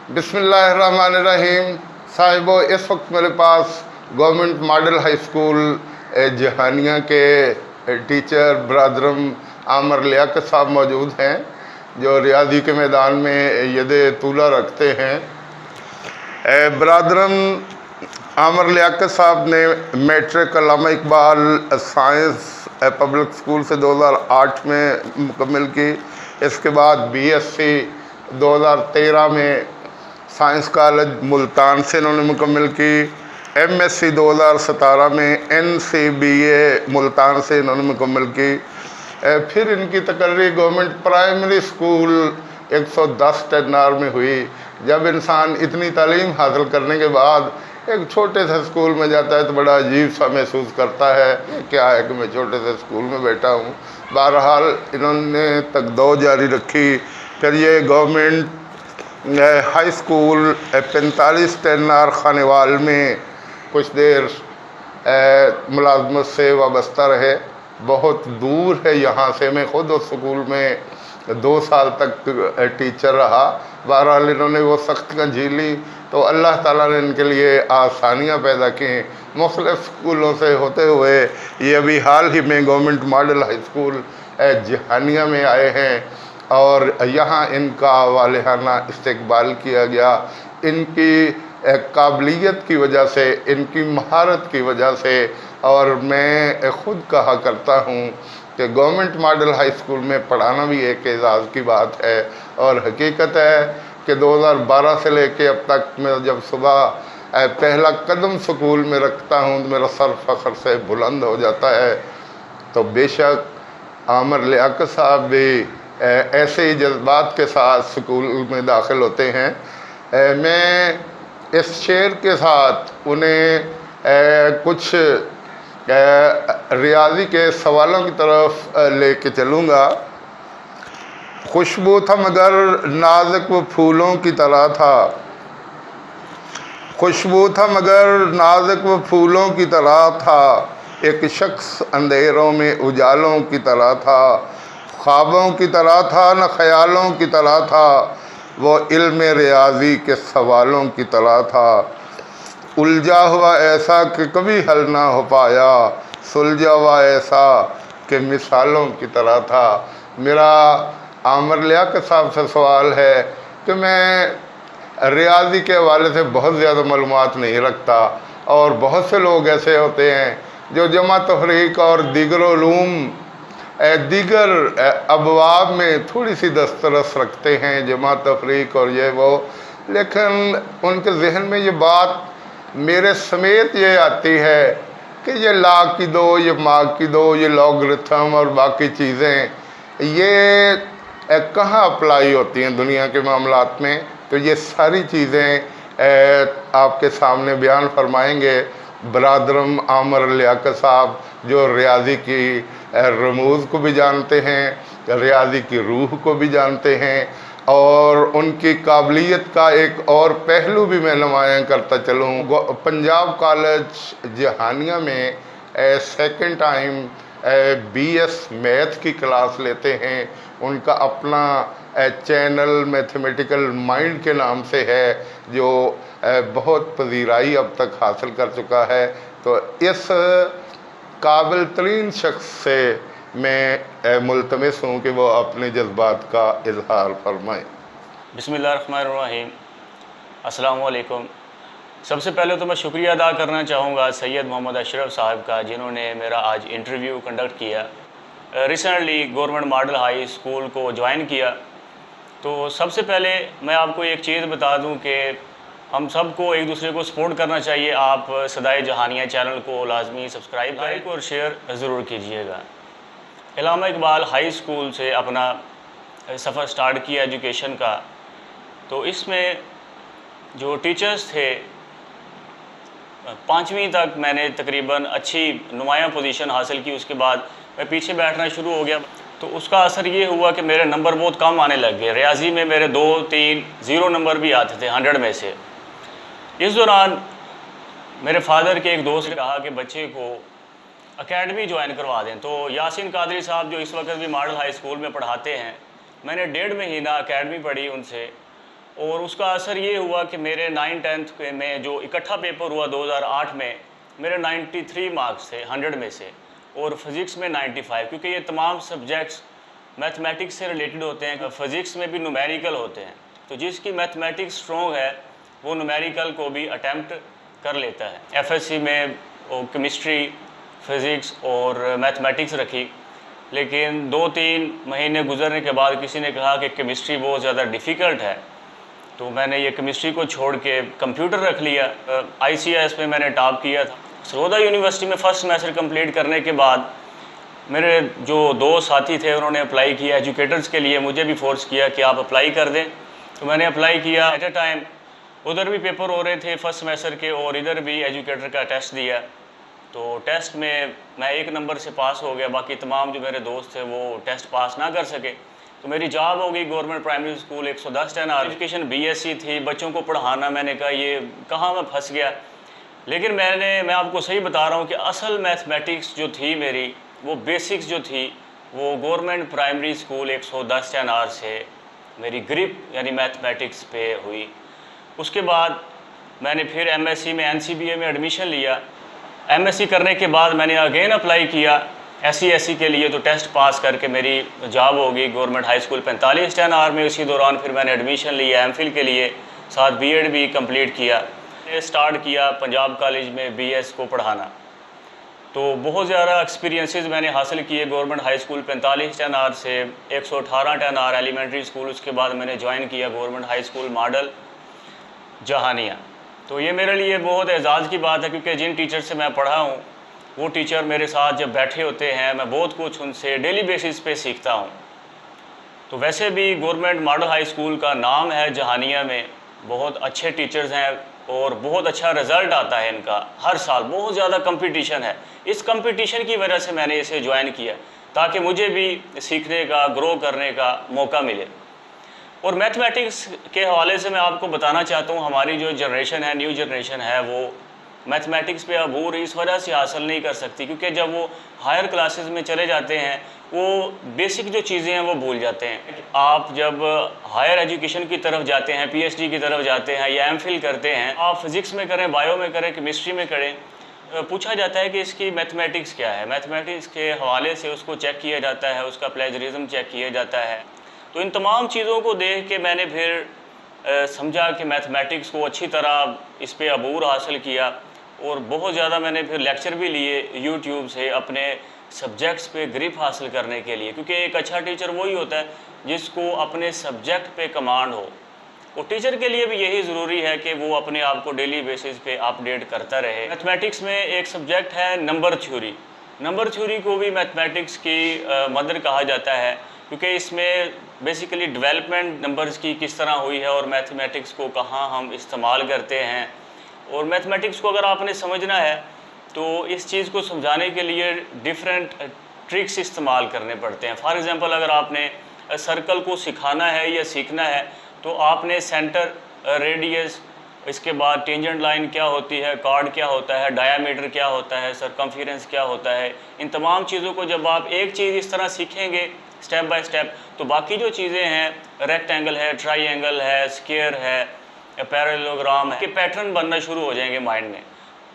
बिस्मिल्लाहिर्रहमानिर्रहीम। साहिबो, इस वक्त मेरे पास government model high school Jahania के टीचर ब्रादरम आमर लियाकत साहब मौजूद हैं, जो रियाजी के मैदान में यदे तूला रखते हैं। ब्रादरम आमर लियाकत साहब ने मैट्रिक अल्लामा इकबाल साइंस पब्लिक स्कूल से 2008 में मुकम्मल की। इसके बाद बीएससी 2013 में साइंस कॉलेज मुल्तान से इन्होंने मुकम्मल की। एमएससी 2017 में एनसीबीए मुल्तान से इन्होंने मुकम्मल की। फिर इनकी तकर्री गवर्नमेंट प्राइमरी स्कूल 110 टेन्नार में हुई। जब इंसान इतनी तालीम हासिल करने के बाद एक छोटे से स्कूल में जाता है तो बड़ा अजीब सा महसूस करता है, क्या है कि मैं छोटे से स्कूल में बैठा हूँ। बहरहाल इन्होंने तकदो जारी रखी। फिर ये गवर्नमेंट हाई स्कूल 45 टेन्नार खानेवाल में कुछ देर मुलाजमत से वाबस्ता रहे। बहुत दूर है यहाँ से। मैं ख़ुद उस स्कूल में 2 साल तक टीचर रहा। बहरहाल इन्होंने वो सख्तियाँ झेली तो अल्लाह ताला ने इनके लिए आसानियाँ पैदा की। मुख्तलिफ़ स्कूलों से होते हुए ये अभी हाल ही में government model high school Jahania में आए हैं और यहाँ इनका वालिहाना इस्तकबाल किया गया। इनकी काबिलियत की वजह से, इनकी महारत की वजह से। और मैं ख़ुद कहा करता हूँ कि गवर्नमेंट मॉडल हाई स्कूल में पढ़ाना भी एक एजाज़ की बात है। और हकीकत है कि 2012 से लेके अब तक मैं जब सुबह पहला कदम स्कूल में रखता हूँ तो मेरा सर फ़ख्र से बुलंद हो जाता है। तो बेशक आमर लियाकत साहब भी ऐसे ही जज्बात के साथ स्कूल में दाखिल होते हैं। मैं इस शेर के साथ उन्हें कुछ रियाजी के सवालों की तरफ लेके चलूँगा। खुशबू था मगर नाजुक व फूलों की तरह था, खुशबू था मगर नाजुक व फूलों की तरह था। एक शख्स अंधेरों में उजालों की तरह था, ख्वाबों की तरह था न ख्यालों की तरह था। वो इल्म रियाजी के सवालों की तरह था। उलझा हुआ ऐसा कि कभी हल ना हो पाया, सुलझा हुआ ऐसा कि मिसालों की तरह था। मेरा आमर लियाकत साहब से सवाल है कि मैं रियाजी के हवाले से बहुत ज़्यादा मालूमात नहीं रखता और बहुत से लोग ऐसे होते हैं जो जमा तफरीक और दीगर उलूम दीगर अबवाब में थोड़ी सी दस्तरस रखते हैं, जमा तफरीक और ये वो, लेकिन उनके जहन में ये बात मेरे समेत ये आती है कि ये ला की दो, ये माँ की दो, ये लॉगरिथम और बाकी चीज़ें ये कहाँ अप्लाई होती हैं दुनिया के मामलात में। तो ये सारी चीज़ें आपके सामने बयान फरमाएंगे ब्रादरम आमर लियाकत साहब, जो रियाजी की रमूज़ को भी जानते हैं, रियाजी की रूह को भी जानते हैं। और उनकी काबिलियत का एक और पहलू भी मैं नुमायाँ करता चलूँ। पंजाब कॉलेज जहानिया में सेकंड टाइम बीएस मैथ की क्लास लेते हैं। उनका अपना चैनल मैथमेटिकल माइंड के नाम से है, जो बहुत पजीराई अब तक हासिल कर चुका है। तो इस काबिल तरीन शख्स से मैं मुल्तमिस हूँ कि वो अपने जज्बात का इजहार फरमाएँ। बिस्मिल्लाहिर्रहमानिर्रहीम। अस्सलामु अलैकुम। सबसे पहले तो मैं शुक्रिया अदा करना चाहूँगा सैयद मोहम्मद अशरफ साहब का, जिन्होंने मेरा आज इंटरव्यू कंडक्ट किया। Recently government model high school को ज्वाइन किया। तो सबसे पहले मैं आपको एक चीज़ बता दूं कि हम सबको एक दूसरे को सपोर्ट करना चाहिए। आप सदाए जहानिया चैनल को लाजमी सब्सक्राइब, लाइक और शेयर ज़रूर कीजिएगा। अल्लामा इकबाल हाई स्कूल से अपना सफ़र स्टार्ट किया एजुकेशन का। तो इसमें जो टीचर्स थे, 5वीं तक मैंने तकरीबन अच्छी नुमायाँ पोजीशन हासिल की। उसके बाद मैं पीछे बैठना शुरू हो गया। तो उसका असर ये हुआ कि मेरे नंबर बहुत कम आने लग गए। रियाजी में मेरे 2, 3, 0 नंबर भी आते थे 100 में से। इस दौरान मेरे फादर के एक दोस्त ने कहा कि बच्चे को एकेडमी ज्वाइन करवा दें। तो यासीन कादरी साहब, जो इस वक्त भी मॉडल हाई स्कूल में पढ़ाते हैं, मैंने 1.5 महीना एकेडमी पढ़ी उनसे और उसका असर ये हुआ कि मेरे 9th-10th में जो इकट्ठा पेपर हुआ 2008 में, मेरे 93 मार्क्स थे 100 में से, और फिज़िक्स में 95, क्योंकि ये तमाम सब्जेक्ट्स मैथमेटिक्स से रिलेटेड होते हैं। फिज़िक्स में भी न्यूमेरिकल होते हैं, तो जिसकी मैथमेटिक्स स्ट्रॉन्ग है वो न्यूमेरिकल को भी अटैम्प्ट कर लेता है। एफएससी में केमिस्ट्री, फिज़िक्स और मैथमेटिक्स रखी, लेकिन 2-3 महीने गुजरने के बाद किसी ने कहा कि केमिस्ट्री बहुत ज़्यादा डिफ़िकल्ट है, तो मैंने ये केमिस्ट्री को छोड़ के कंप्यूटर रख लिया। ICS में मैंने टॉप किया था। सरोदा यूनिवर्सिटी में फर्स्ट सेमेस्टर कंप्लीट करने के बाद मेरे जो 2 साथी थे उन्होंने अप्लाई किया एजुकेटर्स के लिए, मुझे भी फोर्स किया कि आप अप्लाई कर दें, तो मैंने अप्लाई किया। एट अ टाइम उधर भी पेपर हो रहे थे फर्स्ट सेमेस्टर के और इधर भी एजुकेटर का टेस्ट दिया, तो टेस्ट में मैं 1 नंबर से पास हो गया, बाकी तमाम जो मेरे दोस्त थे वो टेस्ट पास ना कर सके, तो मेरी जॉब हो गई government primary school 110 10 education BSc थी, बच्चों को पढ़ाना। मैंने कहा ये कहाँ मैं फंस गया, लेकिन मैं आपको सही बता रहा हूँ कि असल मैथमेटिक्स जो थी मेरी, वो बेसिक्स जो थी वो गवर्नमेंट प्राइमरी स्कूल 110 10 से मेरी ग्रिप यानी मैथमेटिक्स पे हुई। उसके बाद मैंने फिर MSc में NCBA में एडमिशन लिया। MSc करने के बाद मैंने अगेन अप्लाई किया SC/SC के लिए, तो टेस्ट पास करके मेरी जॉब हो गई गवर्नमेंट हाई स्कूल 45 10 में। उसी दौरान फिर मैंने एडमिशन लिया MPhil के लिए, साथ BEd भी कंप्लीट किया। स्टार्ट किया पंजाब कॉलेज में BS को पढ़ाना, तो बहुत ज़्यादा एक्सपीरियंसेस मैंने हासिल किए गवर्नमेंट हाई स्कूल 45 10 से 118 10 एलिमेंट्री स्कूल। उसके बाद मैंने ज्वाइन किया government high school model Jahania. तो ये मेरे लिए बहुत एजाज़ की बात है, क्योंकि जिन टीचर से मैं पढ़ा हूँ वो टीचर मेरे साथ जब बैठे होते हैं, मैं बहुत कुछ उनसे डेली बेसिस पे सीखता हूँ। तो वैसे भी गवर्नमेंट मॉडल हाई स्कूल का नाम है जहानिया में, बहुत अच्छे टीचर्स हैं और बहुत अच्छा रिज़ल्ट आता है इनका हर साल। बहुत ज़्यादा कंपटीशन है, इस कंपटीशन की वजह से मैंने इसे ज्वाइन किया ताकि मुझे भी सीखने का, ग्रो करने का मौका मिले। और मैथमेटिक्स के हवाले से मैं आपको बताना चाहता हूँ, हमारी जो जनरेशन है, न्यू जनरेशन है, वो मैथमेटिक्स पे अबूर इस वजह से हासिल नहीं कर सकती क्योंकि जब वो हायर क्लासेस में चले जाते हैं वो बेसिक जो चीज़ें हैं वो भूल जाते हैं। आप जब हायर एजुकेशन की तरफ जाते हैं, PhD की तरफ जाते हैं या MPhil करते हैं, आप फिज़िक्स में करें, बायो में करें, केमिस्ट्री में करें, पूछा जाता है कि इसकी मैथमेटिक्स क्या है। मैथमेटिक्स के हवाले से उसको चेक किया जाता है, उसका प्लेजरिज्म चेक किया जाता है। तो इन तमाम चीज़ों को देख के मैंने फिर समझा कि मैथमेटिक्स को अच्छी तरह इस पर अबूर हासिल किया और बहुत ज़्यादा मैंने फिर लेक्चर भी लिए यूट्यूब से अपने सब्जेक्ट्स पे ग्रिप हासिल करने के लिए, क्योंकि एक अच्छा टीचर वही होता है जिसको अपने सब्जेक्ट पे कमांड हो। और टीचर के लिए भी यही ज़रूरी है कि वो अपने आप को डेली बेसिस पे अपडेट करता रहे। मैथमेटिक्स में एक सब्जेक्ट है नंबर थ्योरी। नंबर थ्योरी को भी मैथमेटिक्स की मदर कहा जाता है, क्योंकि इसमें बेसिकली डेवलपमेंट नंबर्स की किस तरह हुई है और मैथमेटिक्स को कहाँ हम इस्तेमाल करते हैं। और मैथमेटिक्स को अगर आपने समझना है तो इस चीज़ को समझाने के लिए डिफरेंट ट्रिक्स इस्तेमाल करने पड़ते हैं। फॉर एग्ज़ाम्पल, अगर आपने सर्कल को सिखाना है या सीखना है तो आपने सेंटर, रेडियस, इसके बाद टेंजेंट लाइन क्या होती है, कार्ड क्या होता है, डायामीटर क्या होता है, सरकमफेरेंस क्या होता है, इन तमाम चीज़ों को जब आप एक चीज़ इस तरह सीखेंगे स्टेप बाय स्टेप, तो बाकी जो चीज़ें हैं, रेक्टेंगल है, ट्राइंगल है, स्क्वायर है, पैरेललोग्राम है, के पैटर्न बनना शुरू हो जाएंगे माइंड में।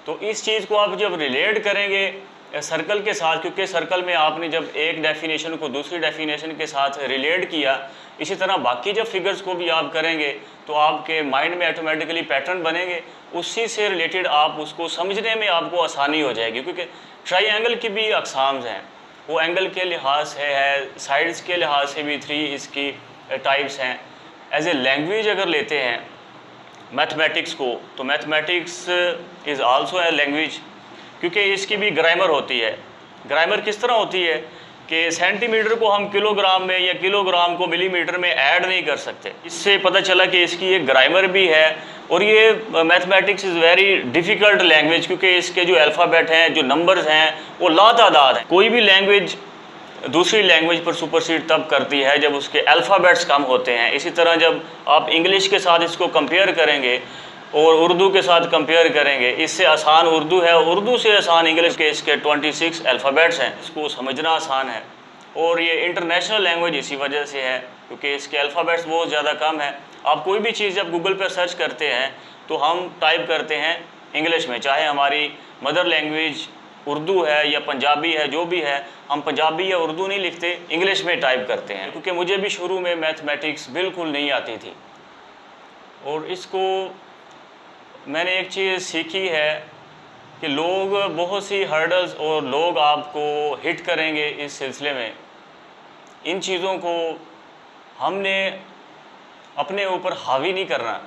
तो इस चीज़ को आप जब रिलेट करेंगे सर्कल के साथ, क्योंकि सर्कल में आपने जब एक डेफिनेशन को दूसरी डेफिनेशन के साथ रिलेट किया, इसी तरह बाकी जब फिगर्स को भी आप करेंगे तो आपके माइंड में ऑटोमेटिकली पैटर्न बनेंगे, उसी से रिलेटेड आप उसको समझने में आपको आसानी हो जाएगी। क्योंकि ट्राइंगल की भी अकसाम्स हैं, वो एंगल के लिहाज से है, साइड्स के लिहाज से भी 3 इसकी टाइप्स हैं। एज ए लैंग्वेज अगर लेते हैं मैथमेटिक्स को, तो mathematics is also a language, क्योंकि इसकी भी ग्रामर होती है। ग्रामर किस तरह होती है कि सेंटीमीटर को हम किलोग्राम में या किलोग्राम को मिलीमीटर में ऐड नहीं कर सकते। इससे पता चला कि इसकी एक ग्रामर भी है। और ये mathematics is very difficult language, क्योंकि इसके जो अल्फ़ाबेट हैं, जो नंबर्स हैं, वो लातादाद हैं। कोई भी लैंग्वेज दूसरी लैंग्वेज पर सुपरसीड तब करती है जब उसके अल्फ़ाबेट्स कम होते हैं। इसी तरह जब आप इंग्लिश के साथ इसको कंपेयर करेंगे और उर्दू के साथ कंपेयर करेंगे, इससे आसान उर्दू है, उर्दू से आसान इंग्लिश के इसके 26 अल्फ़ाबेट्स हैं, इसको समझना आसान है। और ये इंटरनेशनल लैंग्वेज इसी वजह से है क्योंकि इसके अल्फ़ाबेट्स बहुत ज़्यादा कम है आप कोई भी चीज़ जब गूगल पर सर्च करते हैं तो हम टाइप करते हैं इंग्लिश में, चाहे हमारी मदर लैंग्वेज उर्दू है या पंजाबी है, जो भी है, हम पंजाबी या उर्दू नहीं लिखते, इंग्लिश में टाइप करते हैं। क्योंकि मुझे भी शुरू में मैथमेटिक्स बिल्कुल नहीं आती थी, और इसको मैंने एक चीज़ सीखी है कि लोग बहुत सी हर्डल्स और लोग आपको हिट करेंगे इस सिलसिले में। इन चीज़ों को हमने अपने ऊपर हावी नहीं करना,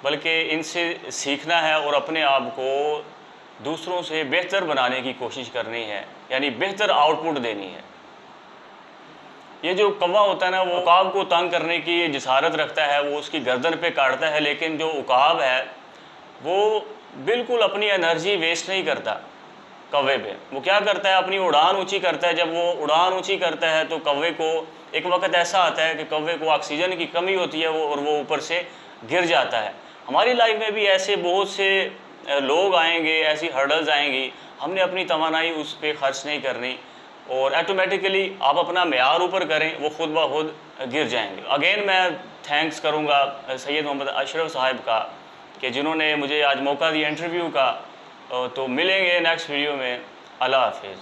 बल्कि इनसे सीखना है और अपने आप को दूसरों से बेहतर बनाने की कोशिश करनी है, यानी बेहतर आउटपुट देनी है। ये जो कौवा होता है ना, वो उकाब को तंग करने की जिसारत रखता है, वो उसकी गर्दन पे काटता है, लेकिन जो उकाब है वो बिल्कुल अपनी एनर्जी वेस्ट नहीं करता कौवे पे। वो क्या करता है, अपनी उड़ान ऊंची करता है। जब वो उड़ान ऊंची करता है तो कौवे को एक वक्त ऐसा आता है कि कौवे को ऑक्सीजन की कमी होती है, और वो ऊपर से गिर जाता है। हमारी लाइफ में भी ऐसे बहुत से लोग आएंगे, ऐसी हर्डल्स आएंगी, हमने अपनी तवानाई उस पर खर्च नहीं करनी, और ऑटोमेटिकली आप अपना मेयार ऊपर करें, वो खुद ब खुद गिर जाएंगे। अगेन मैं थैंक्स करूँगा सैयद मोहम्मद अशरफ साहब का कि जिन्होंने मुझे आज मौका दिया इंटरव्यू का। तो मिलेंगे नेक्स्ट वीडियो में। अल्लाह हाफिज़।